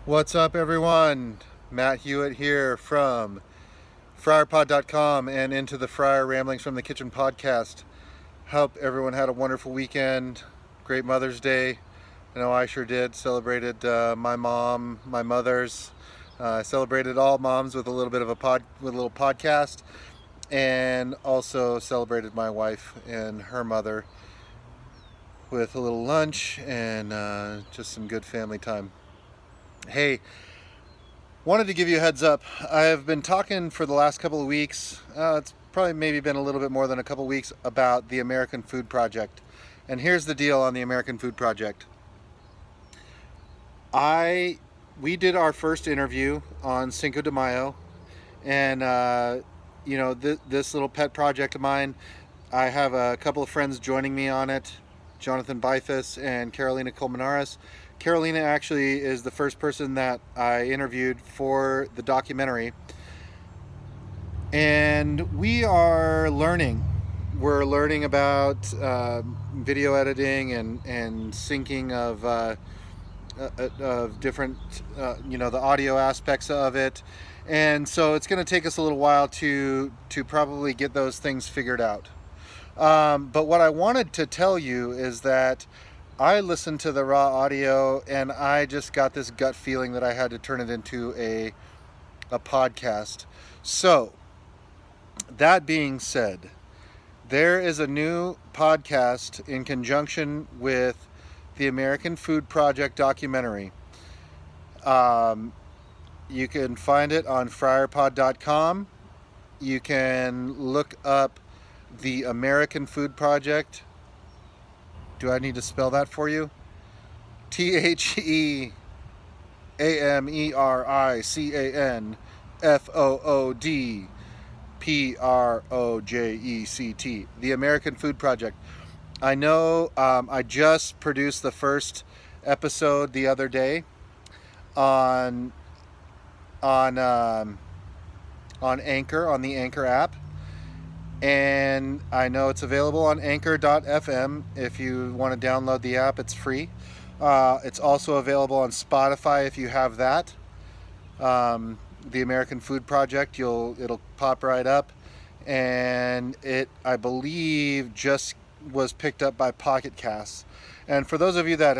What's up, everyone? Matt Hewitt here from FriarPod.com and into the Friar Ramblings from the Kitchen podcast. Hope everyone had a wonderful weekend. Great Mother's Day. I know I sure did. Celebrated my mom, my mother's. Celebrated all moms with a little bit of with a little podcast, and also celebrated my wife and her mother with a little lunch and just some good family time. Hey, wanted to give you a heads up. I have been talking for the last couple of weeks, it's probably maybe been a little bit more than a couple of weeks, about the American Food Project. And here's the deal on the American Food Project. We did our first interview on Cinco de Mayo, and this little pet project of mine, I have a couple of friends joining me on it, Jonathan Bythus and Carolina Colmenares. Carolina actually is the first person that I interviewed for the documentary. And we are learning. We're learning about video editing and syncing of different, the audio aspects of it. And so it's going to take us a little while to probably get those things figured out. But what I wanted to tell you is that I listened to the raw audio and I just got this gut feeling that I had to turn it into a podcast. So, that being said, there is a new podcast in conjunction with the American Food Project documentary. You can find it on friarpod.com. You can look up the American Food Project. Do I need to spell that for you? TheAmericanFoodProject. The American Food Project. I know I just produced the first episode the other day on Anchor, on the Anchor app. And I know it's available on anchor.fm. If you want to download the app, it's free. It's also available on Spotify if you have that. The American Food Project, it'll pop right up. And it, I believe, just was picked up by Pocket Casts. And for those of you that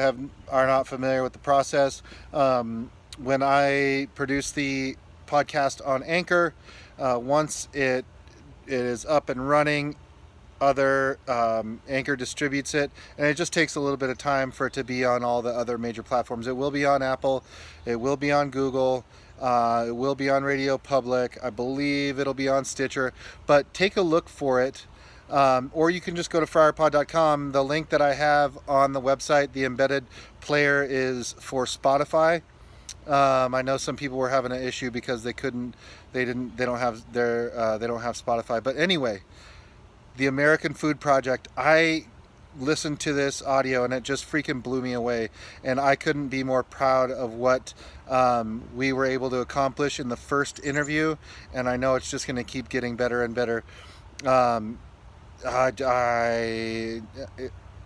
are not familiar with the process, when I produce the podcast on Anchor, once it is up and running, other Anchor distributes it, and it just takes a little bit of time for it to be on all the other major platforms. It will be on Apple, it will be on Google, it will be on Radio Public, I believe it'll be on Stitcher, but take a look for it. Or you can just go to friarpod.com. The link that I have on the website, the embedded player, is for Spotify. I know some people were having an issue because they don't have Spotify. But anyway, the American Food Project, I listened to this audio and it just freaking blew me away. And I couldn't be more proud of what we were able to accomplish in the first interview. And I know it's just going to keep getting better and better.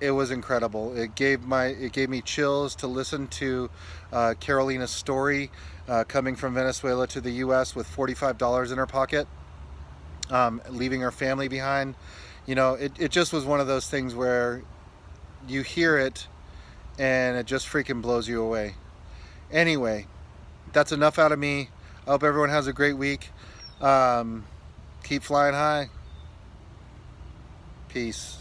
It was incredible. It gave me chills to listen to Carolina's story, coming from Venezuela to the U.S. with $45 in her pocket, leaving her family behind. It just was one of those things where you hear it and it just freaking blows you away. Anyway, that's enough out of me. I hope everyone has a great week. Keep flying high. Peace.